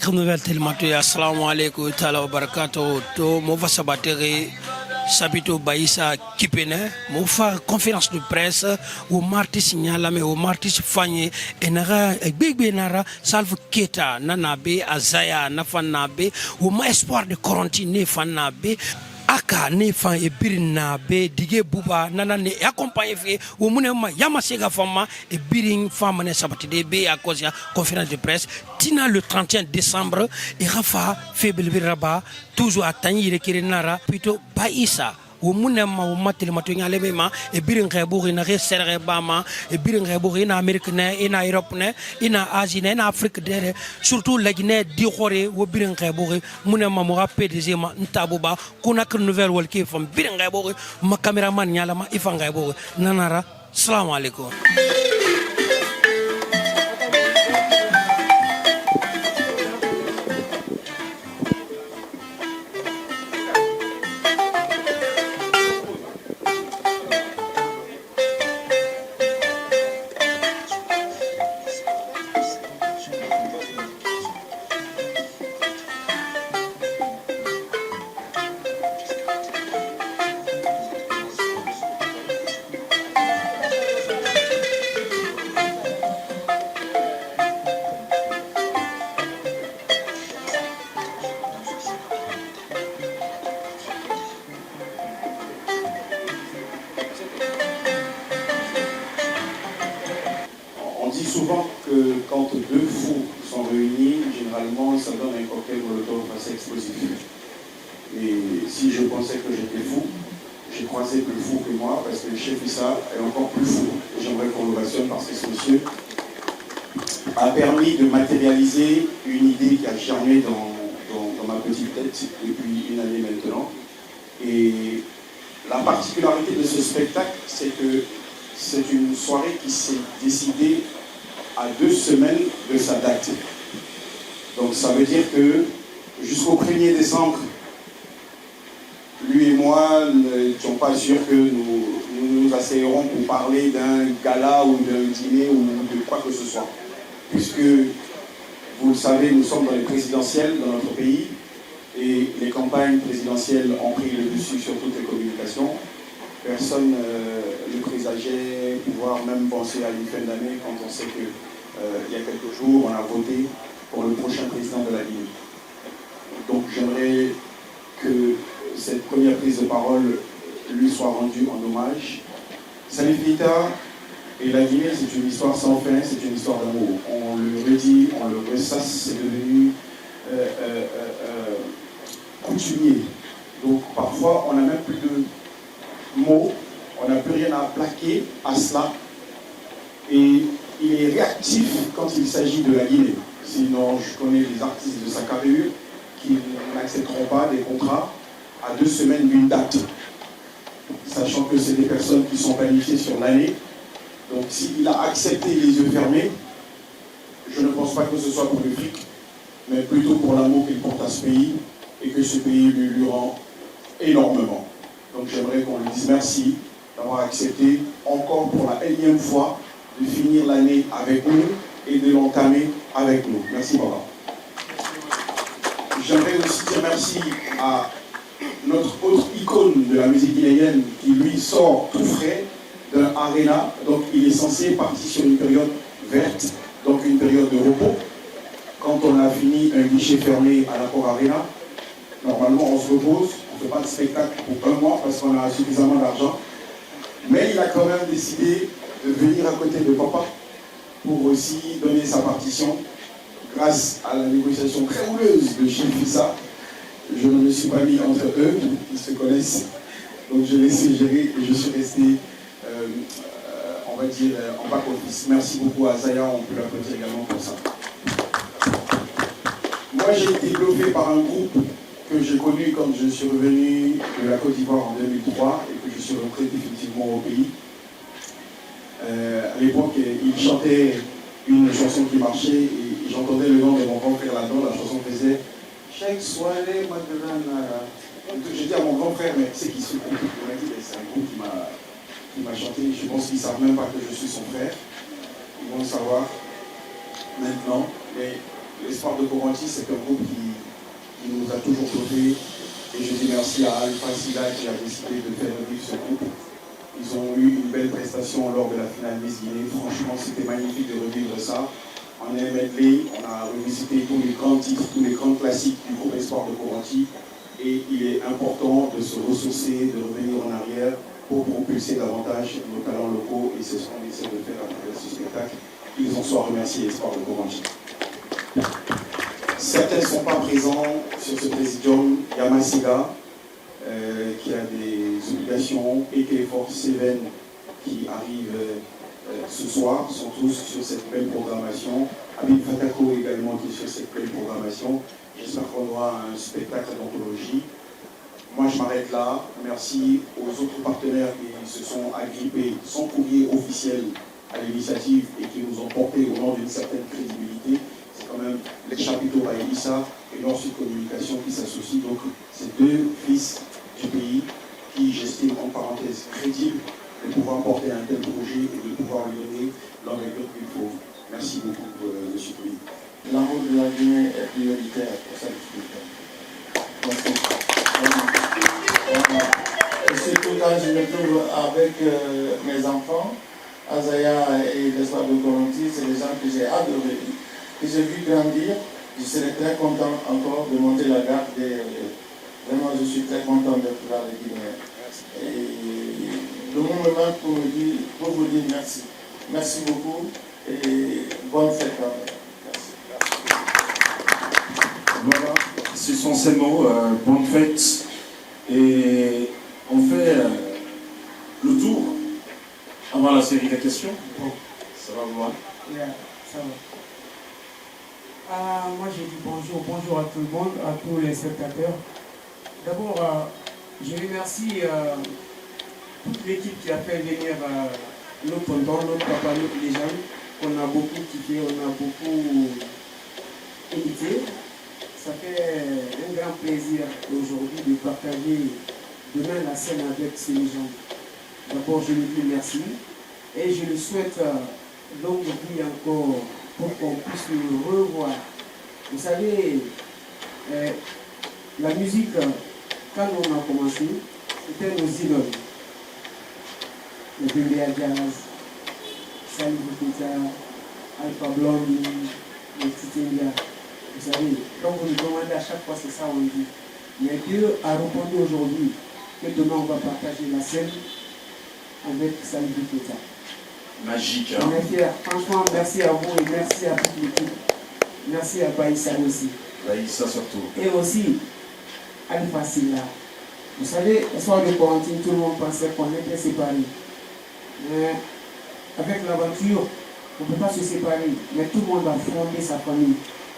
Conakry Nouvelle Télématé, assalamu alaikum wa barakatuh. To mova sabatere Sabito Baïssa Kipene, mofa conférence de presse au martis signalame au martis fanye enara bigbe nara salve keta nanabe azaya nafanabe au ma espoir de quarantine fanabe aka ne fan e birin na be dige buba nana ne accompagner fe wo munema yama sega fama e birin fama ne sabati de be à cause conférence de presse tina le 31 décembre et rafa febel biraba toujours atani rekire nara plutôt Baïssa wo munema wo matel mato ngale ma e birin rebo na reserre bama e birin rebo ina Amérique ne ina Europe ne ina Asie ne ina Afrique de surtout la Guinée di xoré wo birin rebo munema mo rappé des ma ntabuba Conakry Nouvelle walki fam birin rebo ma cameraman nyala ma ifan rebo nanara salam alaikum. On dit souvent que quand deux fous sont réunis, généralement ça donne un cocktail molotov assez explosif. Et si je pensais que j'étais fou, j'ai croisé plus fou que moi parce que le chef Issa est encore plus fou. J'aimerais qu'on l'ovationne parce que ce monsieur a permis de matérialiser une idée qui a germé dans ma petite tête depuis une année maintenant. Et la particularité de ce spectacle, c'est que c'est une soirée qui s'est décidée à 2 semaines de sa date. Donc ça veut dire que jusqu'au 1er décembre, lui et moi n'étions pas sûrs que nous asseyerons pour parler d'un gala ou d'un dîner ou de quoi que ce soit. Puisque, vous le savez, nous sommes dans les présidentielles dans notre pays et les campagnes présidentielles ont pris le dessus sur toutes les communications. Personne ne présageait pouvoir même penser à une fin d'année quand on sait que il y a quelques jours, on a voté pour le prochain président de la Guinée. Donc j'aimerais que cette première prise de parole lui soit rendue en hommage. Salifita et la Guinée, c'est une histoire sans fin, c'est une histoire d'amour. On le redit, on le ressasse, c'est devenu coutumier. Donc parfois, on n'a même plus de mots, on n'a plus rien à plaquer à cela. Et il est réactif quand il s'agit de la Guinée. Sinon, je connais des artistes de sa carrière qui n'accepteront pas des contrats à 2 semaines d'une date, sachant que c'est des personnes qui sont planifiées sur l'année. Donc s'il a accepté les yeux fermés, je ne pense pas que ce soit pour le fric, mais plutôt pour l'amour qu'il porte à ce pays et que ce pays lui rend énormément. Donc j'aimerais qu'on lui dise merci d'avoir accepté encore pour la énième fois de finir l'année avec nous et de l'entamer avec nous. Merci Baba. J'aimerais aussi dire merci à notre autre icône de la musique guinéenne qui lui sort tout frais d'un Arena. Donc il est censé partir sur une période verte, donc une période de repos. Quand on a fini un guichet fermé à l'Accor Arena, normalement on se repose, on ne fait pas de spectacle pour 1 mois parce qu'on a suffisamment d'argent. Mais il a quand même décidé de venir à côté de papa pour aussi donner sa partition grâce à la négociation très houleuse de Chef Issa. Je ne me suis pas mis entre eux, ils se connaissent. Donc je l'ai laissé gérer et je suis resté, on va dire, en back-office. Merci beaucoup à Zaya, on peut l'applaudir également pour ça. Moi j'ai été bluffé par un groupe que j'ai connu quand je suis revenu de la Côte d'Ivoire en 2003 et que je suis rentré définitivement au pays. À l'époque, il chantait une chanson qui marchait et j'entendais le nom de mon grand frère là-dedans. La chanson faisait chaque soirée, Madranara. J'ai dit à mon grand frère, mais c'est qui ce groupe? Il m'a dit, c'est un groupe qui m'a chanté. Je pense qu'ils ne savent même pas que je suis son frère. Ils vont le savoir maintenant. Mais l'Espoir de Coranti, c'est un groupe qui nous a toujours dotés. Et je dis merci à Alpha Silla qui a décidé de faire revivre ce groupe. Ils ont eu une belle prestation lors de la finale Miss Guinée. Franchement, c'était magnifique de revivre ça. En medley, on a revisité tous les grands titres, tous les grands classiques du groupe Espoir de Coranti. Et il est important de se ressourcer, de revenir en arrière pour propulser davantage nos talents locaux. Et c'est ce qu'on essaie de faire à travers ce spectacle. Qu'ils en soient remerciés, Espoir de Coranti. Certains ne sont pas présents sur ce présidium. Yamasiga, qui a des obligations, et Force Seven, qui arrive ce soir, sont tous sur cette belle programmation. Abid Fatako également qui est sur cette belle programmation. J'espère qu'on aura un spectacle d'anthologie. Moi je m'arrête là. Merci aux autres partenaires qui se sont agrippés sans courrier officiel à l'initiative et qui nous ont porté au nom d'une certaine crédibilité. C'est quand même les chapiteaux Baïssa et Nord-Sud Communication qui s'associent. Donc ces deux fils du pays qui, j'estime en parenthèse, crédibles de pouvoir porter un tel projet et de pouvoir lui donner l'envergure qu'il faut. Merci beaucoup, M. Kouy. L'amour de la Guinée est prioritaire pour ça. Merci. Et surtout quand je me trouve avec mes enfants, Azaya et l'Espoir de Coranti, c'est des gens que j'ai adorés, que j'ai vu grandir. Je serais très content encore de monter la garde. Vraiment, je suis très content d'être là avec Guinée. Et le moment pour vous dire merci. Merci beaucoup et bonne fête. Merci. Voilà, ce sont ces mots, bonne fête. Et on fait le tour avant la série de questions. Ça va, vous Yeah, ça va. Moi j'ai dit bonjour à tout le monde, à tous les spectateurs. D'abord, je remercie toute l'équipe qui a fait venir nos tontons, notre papa, notre légende, qu'on a beaucoup kiffé, on a beaucoup imité. Ça fait un grand plaisir aujourd'hui de partager demain la scène avec ces légendes. D'abord, je lui dis merci et je lui souhaite longue vie encore pour qu'on puisse le revoir. Vous savez, la musique, quand on a commencé, c'était nos idoles. Le bébé Jazz, Salif Keita, Alpha Blondy, le Titenga. Vous savez, quand vous nous demandez à chaque fois, c'est ça on dit. Mais Dieu a répondu aujourd'hui que demain on va partager la scène avec Salif Keita. Magique, hein? On est fiers. Franchement, merci à vous et merci à toute l'équipe. Merci à Baïssa aussi. Baïssa surtout. Et aussi, Alpha Silla. Vous savez, le soir de quarantaine, tout le monde pensait qu'on était séparés. Mais avec l'aventure, on ne peut pas se séparer. Mais tout le monde a fondé sa famille.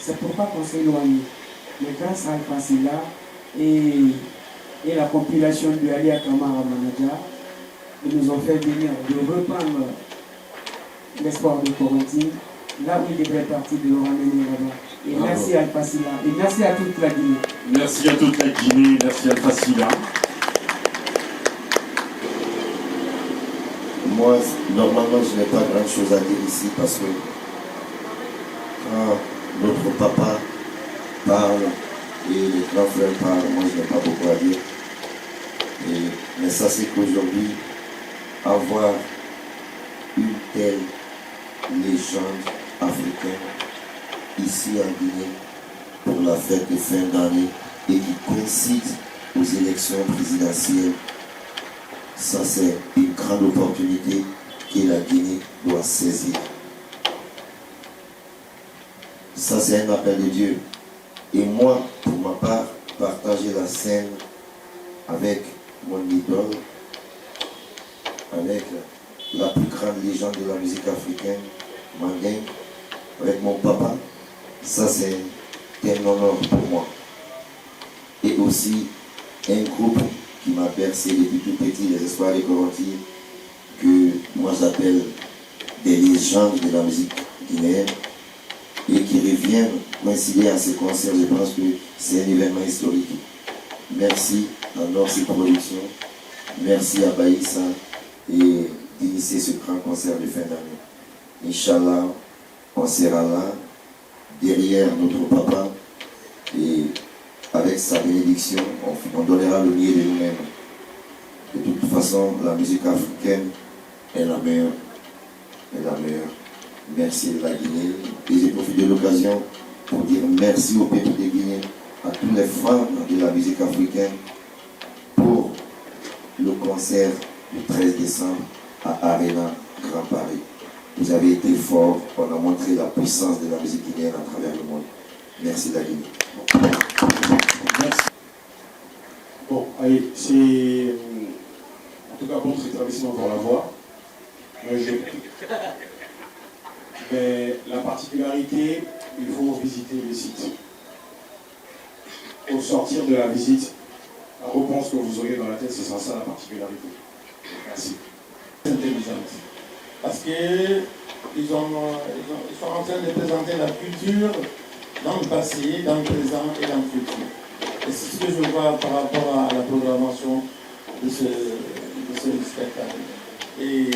C'est pourquoi qu'on s'est éloigné. Mais grâce à Alpha Silla et la compilation de Alia Kamara Manaja, ils nous ont fait venir de reprendre l'Espoir de Coranti, là où il devrait partir, de le ramener là-bas. Et bravo. merci à Alpha Silla. Et merci à toute la Guinée. Merci à toute la Guinée, merci à Alpha Silla. Moi, normalement, je n'ai pas grand chose à dire ici parce que quand notre papa parle et les grands frères parlent, moi, je n'ai pas beaucoup à dire. Mais ça, c'est qu'aujourd'hui, avoir une telle légende africaine ici en Guinée pour la fête de fin d'année et qui coïncide aux élections présidentielles, ça c'est une grande opportunité que la Guinée doit saisir. Ça c'est un appel de Dieu. Et moi, pour ma part, partager la scène avec mon idole, avec la plus grande légende de la musique africaine, Mandingue, avec mon papa, ça c'est un honneur pour moi. Et aussi un groupe qui m'a bercé depuis tout petit, les Espoirs de Coranti, que moi j'appelle des légendes de la musique guinéenne, et qui reviennent coïncider à ce concert. Je pense que c'est un événement historique. Merci à Norsi Production, merci à Baïssa et d'initier ce grand concert de fin d'année. Inch'Allah, on sera là derrière notre papa et avec sa bénédiction, on donnera le mieux de nous-mêmes. De toute façon, la musique africaine est la meilleure. Est la meilleure. Merci de la Guinée. Et j'ai profité de l'occasion pour dire merci au peuple de Guinée, à tous les fans de la musique africaine pour le concert du 13 décembre à Arena Grand Paris. Vous avez été forts, on a montré la puissance de la musique guinéenne à travers le monde. Merci la Guinée. Merci. Bon, allez, c'est en tout cas bon rétablissement pour la voix. Moi, j'ai pris. Mais la particularité, il faut visiter le site. Au sortir de la visite, la réponse que vous aurez dans la tête, ce sera ça la particularité. Merci. Intelligente. Parce qu'ils sont en train de présenter la culture dans le passé, dans le présent et dans le futur. Et c'est ce que je vois par rapport à la programmation de ce spectacle. Et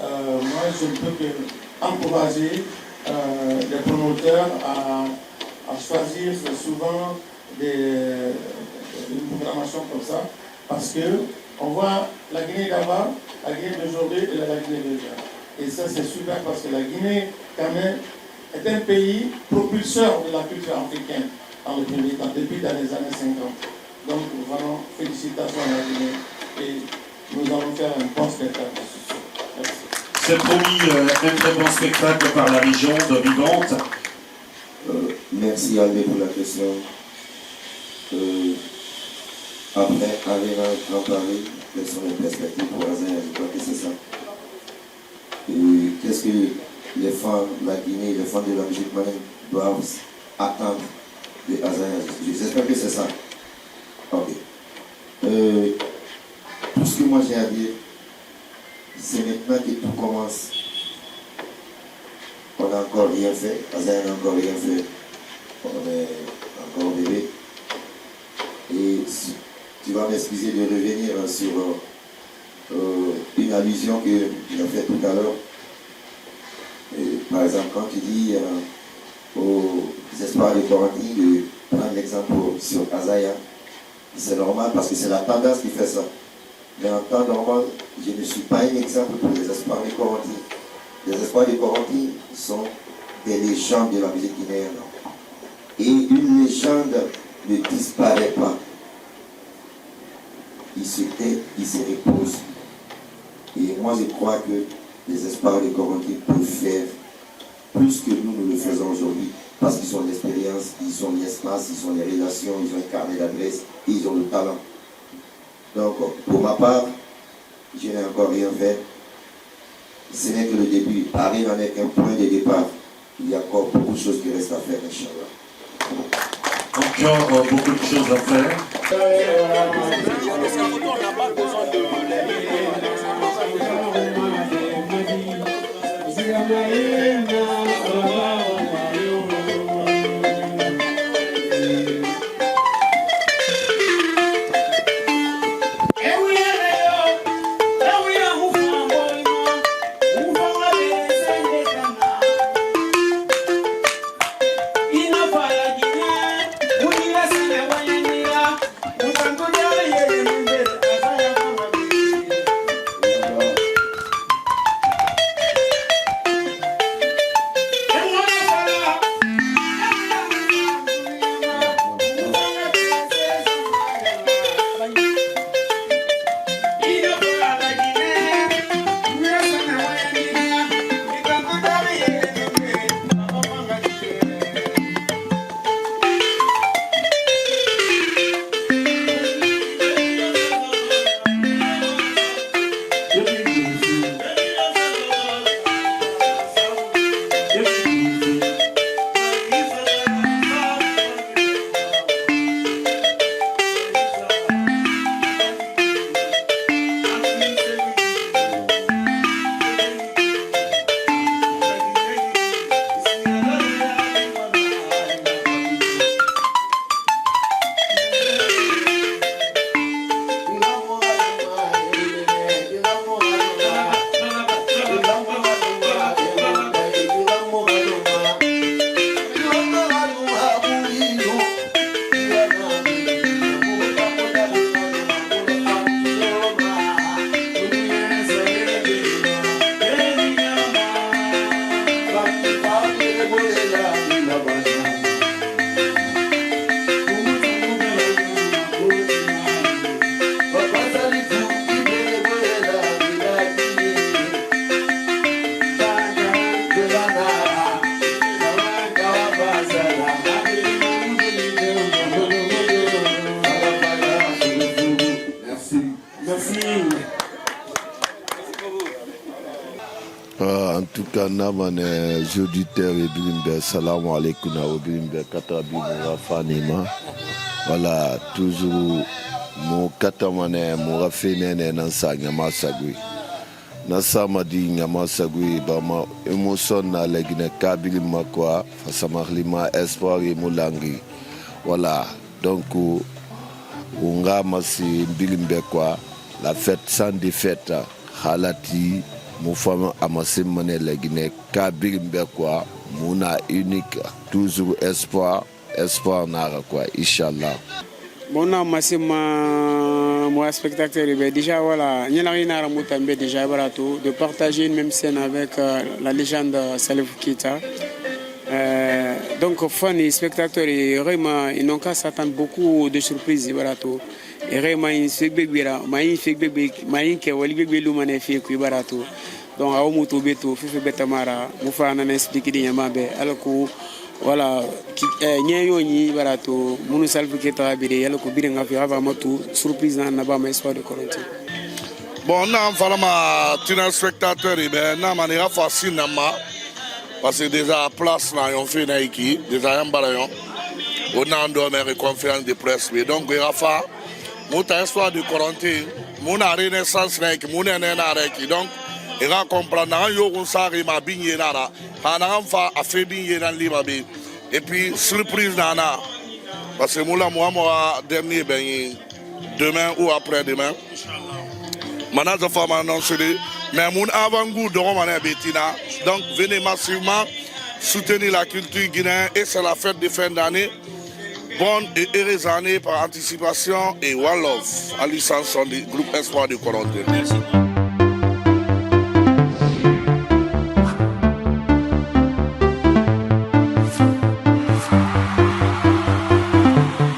moi, je ne peux que encourager les promoteurs à choisir souvent une programmation comme ça, parce qu'on voit la Guinée d'avant, la Guinée d'aujourd'hui et la Guinée d'hier. Et ça, c'est super parce que la Guinée, quand même, est un pays propulseur de la culture africaine dans le premier temps, depuis dans les années 50. Donc, vraiment, félicitations à la Guinée et nous allons faire un bon spectacle. Merci. C'est promis un très bon spectacle par la région de Vivante. Merci Albé pour la question. Après Arena Grand Paris, quelles sont les perspectives pour Azaya? Je crois que c'est ça. Qu'est-ce que les fans de la Guinée, les fans de la musique malienne doivent attendre de Azaya? J'espère que c'est ça. Ok. Tout ce que moi j'ai à dire, c'est maintenant que tout commence. On n'a encore rien fait. Azaya n'a encore rien fait. On est encore bébé. Et tu vas m'excuser de revenir sur une allusion que j'ai faite tout à l'heure. Par exemple, quand tu dis aux espoirs de Corentin de prendre l'exemple sur Azaya, c'est normal parce que c'est la tendance qui fait ça. Mais en temps normal, je ne suis pas un exemple pour les espoirs de Corentin. Les espoirs de Corentin sont des légendes de la musique guinéenne. Et une légende ne disparaît pas. Il se tait, il se repose. Et moi je crois que les espoirs de Corentin peuvent faire plus que nous le faisons aujourd'hui. Parce qu'ils ont l'expérience, ils ont l'espace, ils ont les relations, ils ont un carnet d'adresse et ils ont le talent. Donc pour ma part, je n'ai encore rien fait. Ce n'est que le début. Paris n'en est qu'un point de départ. Il y a encore beaucoup de choses qui restent à faire, Inch'Allah. Encore beaucoup de choses à faire. Ina fala Guinea, Guinea, Guinea, Guinea, Guinea, Guinea, Merci. En tout cas, namane auditeur et bilimbe salam alaikum na bilimbe katabi rafanima. Voilà, toujours mon katamane mon rafenene nansa nyama sagui. Nasa madi nyama sagui bama émotion na legine kabili makwa fasamarlima espoir et mulangi. Voilà, donc unga masi bilimbe kwa la fête sans défaite halati Moufama amasim mané la Guinée, Kabir Mbekwa, Mouna unique, toujours espoir nara quoi, Inch'Allah. Bon, amasim moi spectateur, déjà voilà, n'y a rien à ramoutambe déjà barato, de partager une même scène avec la légende Salif Keita. Donc, fans et spectateurs, vraiment, ils n'ont qu'à s'attendre beaucoup de surprises barato. Et vraiment, il fait bébé, il fait bébé, il fait bébé, il fait barato. Donc, à Omuto Beto, Fifi Betamara, Moufa n'a expliqué des yamabe, alors que voilà, Nyayoni barato, Mounou Salif Keita Abire, alors que Birenga Fiava Motu, surprise dans Nabama Espoir de Coronti. Bon, on a un spectateur, on a un facile, parce que déjà, place, on fait Nike, déjà, un balayon, on a une conférence de presse, donc, il y a un espoir de Coronti, on a une renaissance, on a une arrêt, donc, il va comprendre et puis surprise nana parce que moi dernier demain ou après-demain maintenant je vais m'annoncer mais mon avant-goût de Bettina, donc venez massivement soutenir la culture guinéenne et c'est la fête de fin d'année. Bonne et heureuse année par anticipation et one love à licence du groupe Espoir de Coronté.